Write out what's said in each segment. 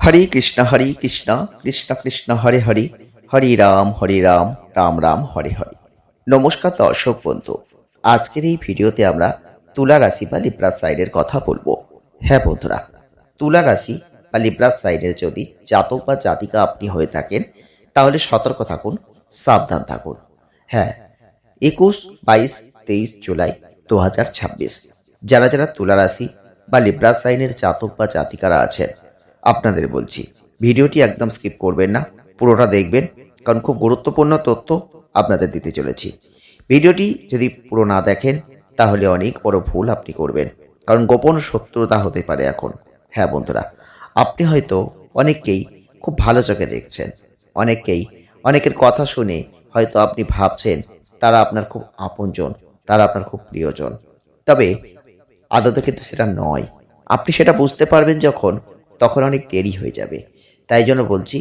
হরে কৃষ্ণ কৃষ্ণ কৃষ্ণ হরে হরে, হরে রাম রাম রাম হরে হরে। নমস্কার দর্শক বন্ধু, আজকের এই ভিডিওতে আমরা তুলা রাশি বা লিব্রা সাইনের কথা বলবো। হ্যাঁ বন্ধুরা, তুলা রাশি বা লিব্রা সাইনের যদি জাতক বা জাতিকা আপনি হয়ে থাকেন তাহলে সতর্ক থাকুন, সাবধান থাকুন। হ্যাঁ, 21, 22, 23 জুলাই 2026 যারা যারা তুলা রাশি বা লিব্রা সাইনের জাতক বা জাতিকারা আছেন আপনাদের বলছি ভিডিওটি একদম স্কিপ করবেন না, পুরোটা দেখবেন, কারণ খুব গুরুত্বপূর্ণ তথ্য আপনাদের দিতে চলেছি। ভিডিওটি যদি পুরো না দেখেন তাহলে অনেক বড় ভুল আপনি করবেন, কারণ গোপন শত্রুতা হতে পারে এখন। হ্যাঁ বন্ধুরা, আপনি হয়তো অনেককেই খুব ভালো চোখে দেখছেন, অনেকের কথা শুনে হয়তো আপনি ভাবছেন তারা আপনার খুব আপনজন, তারা আপনার খুব প্রিয়জন, তবে আদতে কিন্তু সেটা নয়। আপনি সেটা বুঝতে পারবেন তখন অনেক দেরি হয়ে যাবে। তাই জন্য বলছি,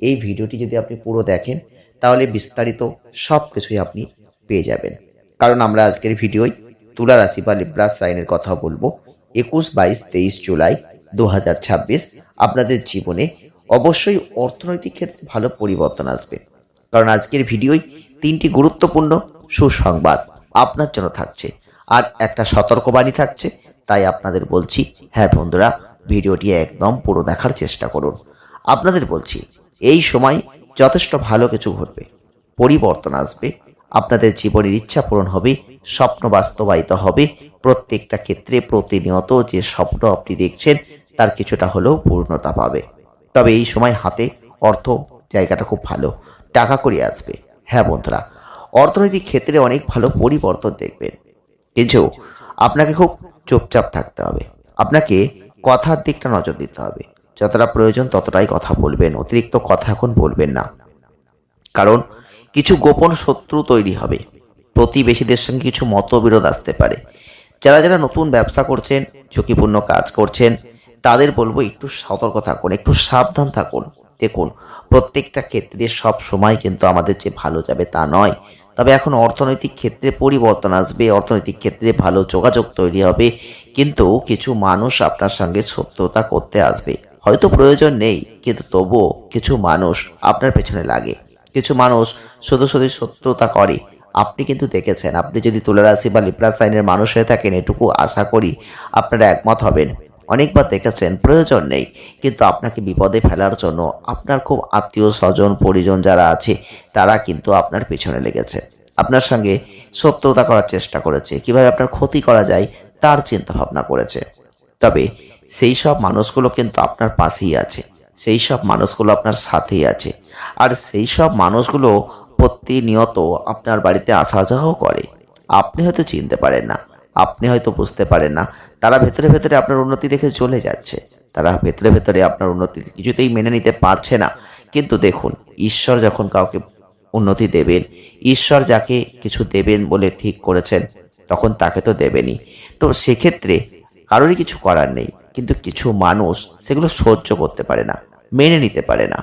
এই ভিডিওটি যদি আপনি পুরো দেখেন তাহলে বিস্তারিত সব কিছুই আপনি পেয়ে যাবেন। কারণ আমরা আজকের ভিডিওয় তুলা রাশি বা লিব্রা সাইনের কথা বলবো। 21, 22, 23 জুলাই 2026 আপনাদের জীবনে অবশ্যই অর্থনৈতিক ক্ষেত্রে ভালো পরিবর্তন আসবে। কারণ আজকের ভিডিওয় 3টি গুরুত্বপূর্ণ সুসংবাদ আপনার জন্য থাকছে আর একটা সতর্কবাণী থাকছে। তাই আপনাদের বলছি, হ্যাঁ বন্ধুরা, ভিডিওটি একদম পুরো দেখার চেষ্টা করুন। আপনাদের বলছি, এই সময় যথেষ্ট ভালো কিছু ঘটবে, পরিবর্তন আসবে, আপনাদের জীবনের ইচ্ছা পূরণ হবে, স্বপ্ন বাস্তবায়িত হবে। প্রত্যেকটা ক্ষেত্রে প্রতিনিয়ত যে স্বপ্ন আপনি দেখছেন তার কিছুটা হলেও পূর্ণতা পাবে। তবে এই সময় হাতে অর্থ জায়গাটা খুব ভালো, টাকা কড়ি আসবে। হ্যাঁ বন্ধুরা, অর্থনৈতিক ক্ষেত্রে অনেক ভালো পরিবর্তন দেখবেন, কিন্তু আপনাকে খুব চুপচাপ থাকতে হবে। আপনাকে কথার দিকটা নজর দিতে হবে, যতটা প্রয়োজন ততটাই কথা বলবেন, অতিরিক্ত কথা এখন বলবেন না। কারণ কিছু গোপন শত্রু তৈরি হবে, প্রতিবেশীদের সঙ্গে কিছু মতবিরোধ আসতে পারে। যারা যারা নতুন ব্যবসা করছেন, ঝুঁকিপূর্ণ কাজ করছেন, তাদের বলবো একটু সতর্ক থাকুন, একটু সাবধান থাকুন। দেখুন, প্রত্যেকটা ক্ষেত্রে সব সময় কিন্তু আমাদের যে ভালো যাবে তা নয়। তবে এখন অর্থনৈতিক ক্ষেত্রে পরিবর্তন আসবে, অর্থনৈতিক ক্ষেত্রে ভালো যোগাযোগ তৈরি হবে, কিন্তু কিছু মানুষ আপনার সঙ্গে শত্রুতা করতে আসবে। হয়তো প্রয়োজন নেই, কিন্তু তবুও কিছু মানুষ আপনার পেছনে লাগে, কিছু মানুষ শুধু শুধু শত্রুতা করে। আপনি কিন্তু দেখেছেন, আপনি যদি তুলা রাশি বা লিব্রা সাইনের মানুষ হয়ে থাকেন, এটুকু আশা করি আপনারা একমত হবেন। অনেকবার দেখেছেন প্রয়োজন নেই, কিন্তু আপনাকে বিপদে ফেলার জন্য আপনার খুব আত্মীয় স্বজন পরিজন যারা আছে তারা কিন্তু আপনার পেছনে লেগেছে, আপনার সঙ্গে শত্রুতা করার চেষ্টা করেছে, কিভাবে আপনার ক্ষতি করা যায় তার চিন্তা ভাবনা করেছে। তবে সেই সব মানুষগুলো কিন্তু আপনার পাশেই আছে, সেই সব মানুষগুলো আপনার সাথেই আছে, আর সেই সব মানুষগুলো প্রতিনিয়ত আপনার বাড়িতে আসা যাওয়াও করে। আপনি হয়তো চিনতে পারেন না, আপনি হয়তো বুঝতে পারেন না, তারা ভেতরে ভেতরে আপনার উন্নতি দেখে চলে যাচ্ছে, তারা ভেতরে ভেতরে আপনার উন্নতি কিছুতেই মেনে নিতে পারছে না। কিন্তু দেখুন, ঈশ্বর যখন কাউকে উন্নতি দেবেন, ঈশ্বর যাকে কিছু দেবেন বলে ঠিক করেছেন, তখন তাকে তো দেবেনই। তো সেক্ষেত্রে কারোরই কিছু করার নেই, কিন্তু কিছু মানুষ সেগুলো সহ্য করতে পারে না, মেনে নিতে পারে না।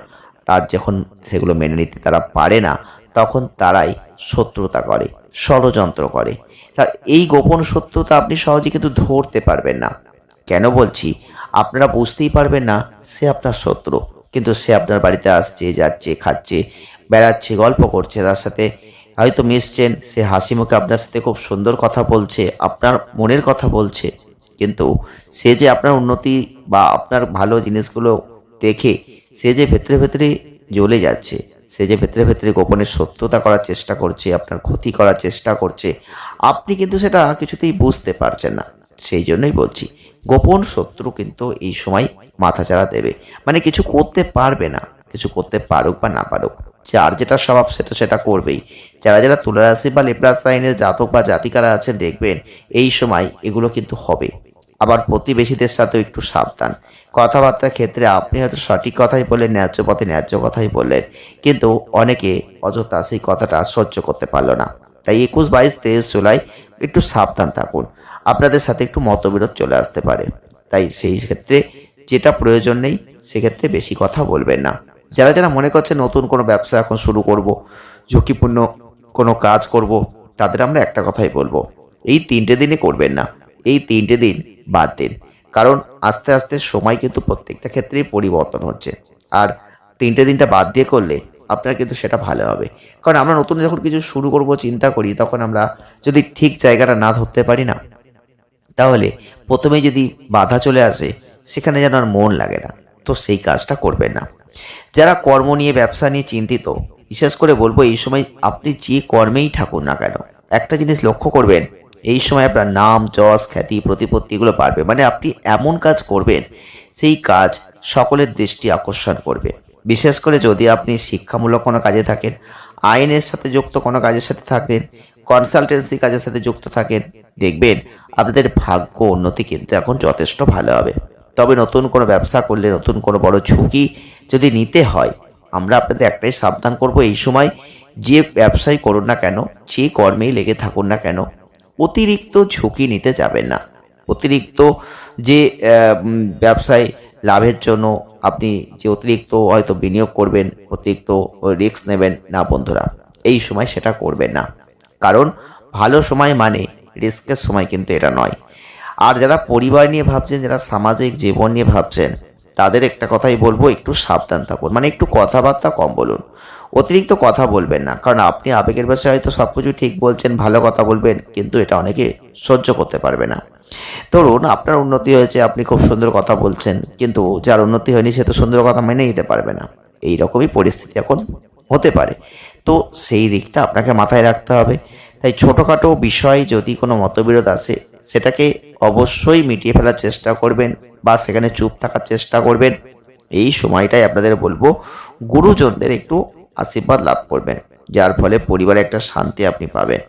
তার যখন সেগুলো মেনে নিতে তারা পারে না, তখন তারাই শত্রুতা করে, ষড়যন্ত্র করে। তার এই গোপন শত্রুতা আপনি সহজে কিন্তু ধরতে পারবেন না। কেন বলছি, আপনারা বুঝতেই পারবেন না সে আপনার শত্রু, কিন্তু সে আপনার বাড়িতে আসছে, যাচ্ছে, খাচ্ছে, বেড়াচ্ছে, গল্প করছে, তার সাথে হয়তো মিশছেন, সে হাসি মুখে আপনার সাথে খুব সুন্দর কথা বলছে, আপনার মনের কথা বলছে, কিন্তু সে যে আপনার উন্নতি বা আপনার ভালো জিনিসগুলো দেখে সে যে ভেতরে ভেতরে জ্বলে যাচ্ছে, সে যে ভেতরে ভেতরে গোপনে শত্রুতা করার চেষ্টা করছে, আপনার ক্ষতি করার চেষ্টা করছে, আপনি কিন্তু সেটা কিছুতেই বুঝতে পারছেন না। সেই জন্যই বলছি, গোপন শত্রু কিন্তু এই সময় মাথাচাড়া দেবে, মানে কিছু করতে পারবে না, কিছু করতে পারুক বা না পারুক, যার যেটা স্বভাব সেটা সেটা করবেই। যারা যারা তুলা রাশি বা লিব্রা সাইনের জাতক বা জাতিকারা আছেন, দেখবেন এই সময় এগুলো কিন্তু হবে। আবার প্রতিবেশীদের সাথেও একটু সাবধান। কথাবার্তার ক্ষেত্রে আপনি হয়তো সঠিক কথাই বললেন, ন্যায্য পথে ন্যায্য কথাই বললেন, কিন্তু অনেকে অযথা সেই কথাটা সহ্য করতে পারলো না। তাই 21, 22, 23 জুলাই একটু সাবধান থাকুন, আপনাদের সাথে একটু মতবিরোধ চলে আসতে পারে। তাই সেই ক্ষেত্রে যেটা প্রয়োজন নেই সেক্ষেত্রে বেশি কথা বলবেন না। যারা যারা মনে করছে নতুন কোনো ব্যবসা এখন শুরু করব, ঝুঁকিপূর্ণ কোনো কাজ করব, তাদের আমরা একটা কথাই বলবো, এই 3টে দিনে করবেন না, এই 3টে দিন বাদ দিন। কারণ আস্তে আস্তে সময় কিন্তু প্রত্যেকটা ক্ষেত্রেই পরিবর্তন হচ্ছে। আর 3টে দিনটা বাদ দিয়ে করলে আপনার কিন্তু সেটা ভালো হবে। কারণ আমরা নতুন যখন কিছু শুরু করব চিন্তা করি, তখন আমরা যদি ঠিক জায়গাটা না ধরতে পারি না, তাহলে প্রথমেই যদি বাধা চলে আসে, সেখানে যেন আর মন লাগে না। তো সেই কাজটা করবেন না। যারা কর্ম নিয়ে, ব্যবসা নিয়ে চিন্তিত, বিশেষ করে বলবো এই সময় আপনি যে কর্মেই থাকুন না কেন, একটা জিনিস লক্ষ্য করবেন, এই সময় আপনার নাম, যশ, খ্যাতি, প্রতিপত্তি এগুলো বাড়বে। মানে আপনি এমন কাজ করবেন, সেই কাজ সকলের দৃষ্টি আকর্ষণ করবে। বিশেষ করে যদি আপনি শিক্ষামূলক কোনো কাজে থাকেন, আইনের সাথে যুক্ত কোনো কাজের সাথে থাকেন, কনসালটেন্সি কাজের সাথে যুক্ত থাকেন, দেখবেন আপনাদের ভাগ্য উন্নতি কিন্তু এখন যথেষ্ট ভালো হবে। তবে নতুন কোনো ব্যবসা করলে, নতুন কোনো বড় ঝুঁকি যদি নিতে হয়, আমরা আপনাদের একটাই সাবধান করব, এই সময় যে ব্যবসাই করুন না কেন, যে কর্মেই লেগে থাকুন না কেন, অতিরিক্ত ঝুঁকি নিতে যাবেন না। অতিরিক্ত যে ব্যবসায় লাভের জন্য আপনি যে অতিরিক্ত হয়তো বিনিয়োগ করবেন, অতিরিক্ত রিস্ক নেবেন না বন্ধুরা, এই সময় সেটা করবেন না। কারণ ভালো সময় মানে রিস্কের সময় কিন্তু এটা নয়। আর যারা পরিবার নিয়ে ভাবছেন, যারা সামাজিক জীবন নিয়ে ভাবছেন, তাদের একটা কথাই বলবো, একটু সাবধান থাকুন। মানে একটু কথাবার্তা কম বলুন, অতিরিক্ত কথা বলবেন না। কারণ আপনি আবেগের বশে হয়তো সব কিছু ঠিক বলছেন, ভালো কথা বলবেন, কিন্তু এটা অনেকে সহ্য করতে পারবে না। ধরুন আপনার উন্নতি হয়েছে, আপনি খুব সুন্দর কথা বলছেন, কিন্তু যার উন্নতি হয়নি সে তো সুন্দর কথা মেনে নিতে পারবে না। এই রকমই পরিস্থিতি এখন হতে পারে। তো সেই দিকটা আপনাকে মাথায় রাখতে হবে। তাই ছোটোখাটো বিষয় যদি কোনো মতবিরোধ আসে, সেটাকে অবশ্যই মিটিয়ে ফেলার চেষ্টা করবেন, বা সেখানে চুপ থাকার চেষ্টা করবেন। এই সময়টাই আপনাদের বলবো গুরুজনদের একটু আশীর্বাদ লাভ করবেন, যার ফলে পরিবারে একটা শান্তি আপনি পাবেন।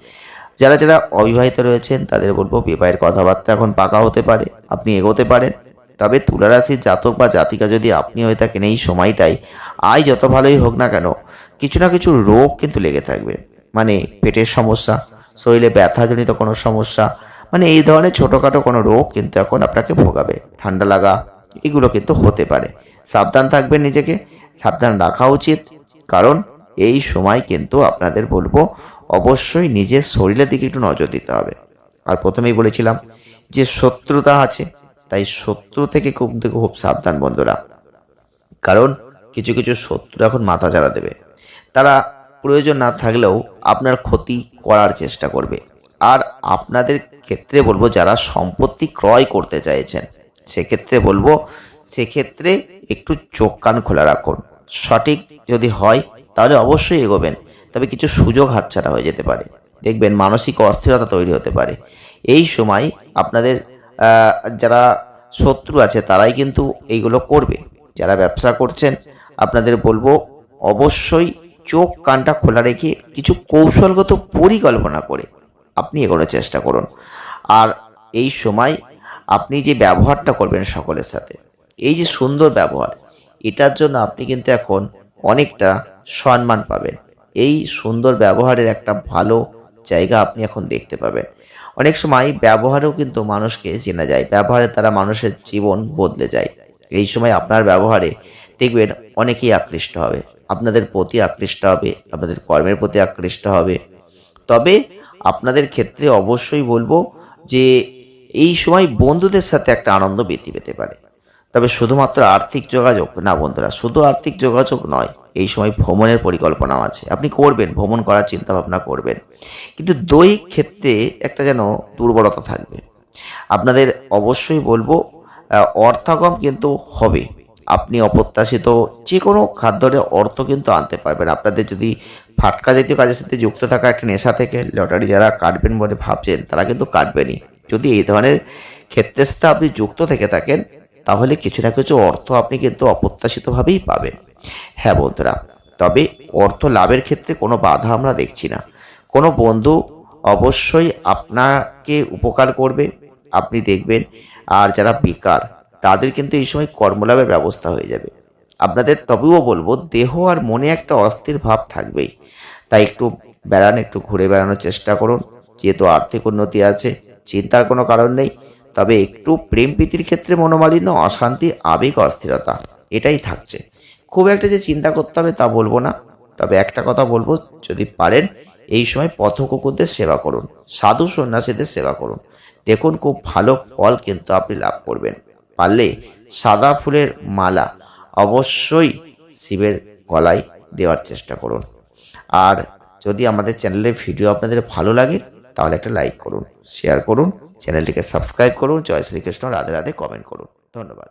যারা যারা অবিবাহিত রয়েছেন, তাদের বলবো বিবাহের কথাবার্তা এখন পাকা হতে পারে, আপনি এগোতে পারেন। তবে তুলা রাশির জাতক বা জাতিকা যদি আপনি হয়ে থাকেন, এই সময়টাই আয় যত ভালোই হোক না কেন, কিছু না কিছু রোগ কিন্তু লেগে থাকবে। মানে পেটের সমস্যা, শরীরে ব্যথাজনিত কোনো সমস্যা, মানে এই ধরনের ছোটোখাটো কোনো রোগ কিন্তু এখন আপনাকে ভোগাবে। ঠান্ডা লাগা এগুলো কিন্তু হতে পারে। সাবধান থাকবেন, নিজেকে সাবধান রাখা উচিত। কারণ এই সময় কিন্তু আপনাদের বলবো অবশ্যই নিজের শরীরের দিকে একটু নজর দিতে হবে। আর প্রথমেই বলেছিলাম যে শত্রুতা আছে, তাই শত্রু থেকে খুব সাবধান বন্ধুরা। কারণ কিছু কিছু শত্রু এখন মাথা চাড়া দেবে। তারা প্রয়োজন না থাকলেও আপনার ক্ষতি করার চেষ্টা করবে। আর আপনাদের ক্ষেত্রে বলবো, যারা সম্পত্তি ক্রয় করতে চাইছেন, সেক্ষেত্রে একটু চোখ কান খোলা রাখুন। সঠিক যদি হয় তাহলে অবশ্যই এগোবেন, তবে কিছু সুযোগ হাতছাড়া হয়ে যেতে পারে। দেখবেন মানসিক অস্থিরতা তৈরি হতে পারে। এই সময় আপনাদের যারা শত্রু আছে তারাই কিন্তু এইগুলো করবে। যারা ব্যবসা করছেন, আপনাদের বলবো অবশ্যই চোখ কানটা খোলা রেখে কিছু কৌশলগত পরিকল্পনা করে আপনি এগোনোর চেষ্টা করুন। আর এই সময় আপনি যে ব্যবহারটা করবেন সকলের সাথে, এই যে সুন্দর ব্যবহার, এটার জন্য আপনি কিন্তু এখন অনেকটা সম্মান পাবেন। এই সুন্দর ব্যবহারের একটা ভালো জায়গা আপনি এখন দেখতে পাবেন। অনেক সময় ব্যবহারেও কিন্তু মানুষকে চেনা যায়, ব্যবহারের দ্বারা মানুষের জীবন বদলে যায়। এই সময় আপনার ব্যবহারে দেখবেন অনেকেই আকৃষ্ট হবে, আপনাদের প্রতি আকৃষ্ট হবে, আপনাদের কর্মের প্রতি আকৃষ্ট হবে। তবে আপনাদের ক্ষেত্রে অবশ্যই বলবো যে এই সময় বন্ধুদের সাথে একটা আনন্দ বৃদ্ধি পেতে পারে। তবে শুধুমাত্র আর্থিক যোগাযোগ না বন্ধুরা, শুধু আর্থিক যোগাযোগ নয়, এই সময় ভ্রমণের পরিকল্পনাও আছে, আপনি করবেন, ভ্রমণ করার চিন্তা ভাবনা করবেন। কিন্তু দৈহিক ক্ষেত্রে একটা যেন দুর্বলতা থাকবে। আপনাদের অবশ্যই বলবো অর্থাগম কিন্তু হবে। আপনি অপ্রত্যাশিত যে কোনো খাদ্যরে অর্থ কিন্তু আনতে পারবেন। আপনাদের যদি ফাটকা জাতীয় কাজের সাথে যুক্ত থাকা একটা নেশা থেকে লটারি যারা কাটবেন বলে ভাবছেন, তারা কিন্তু কাটবেনই। যদি এই ধরনের ক্ষেত্রের সাথে আপনি যুক্ত থেকে থাকেন, তাহলে কিছু না কিছু অর্থ আপনি কিন্তু অপ্রত্যাশিতভাবেই পাবেন। হ্যাঁ বন্ধুরা, তবে অর্থ লাভের ক্ষেত্রে কোনো বাধা আমরা দেখছি না। কোনো বন্ধু অবশ্যই আপনাকে উপকার করবে, আপনি দেখবেন। আর যারা বেকার, তাদের কিন্তু এই সময় কর্মলাভের ব্যবস্থা হয়ে যাবে আপনাদের। তবেও বলবো দেহ আর মনে একটা অস্থির ভাব থাকবেই, তাই একটু বেড়ান, একটু ঘুরে বেড়ানোর চেষ্টা করুন। যেহেতু আর্থিক উন্নতি আছে, চিন্তার কোনো কারণ নেই। তবে একটু প্রেম প্রীতির ক্ষেত্রে মনোমালিন্য, অশান্তি, আবেগ, অস্থিরতা এটাই থাকছে। খুব একটা যে চিন্তা করতে হবে তা বলবো না। তবে একটা কথা বলবো, যদি পারেন এই সময় পথ কুকুরদের সেবা করুন, সাধু সন্ন্যাসীদের সেবা করুন। দেখুন খুব ভালো ফল কিন্তু আপনি লাভ করবেন। পারলে সাদা ফুলের মালা অবশ্যই শিবের গলায় দেওয়ার চেষ্টা করুন। আর যদি আমাদের চ্যানেলের ভিডিও আপনাদের ভালো লাগে তাহলে একটা লাইক করুন, শেয়ার করুন, চ্যানেলটিকে সাবস্ক্রাইব করুন। জয় শ্রীকৃষ্ণ, রাধে রাধে কমেন্ট করুন। ধন্যবাদ।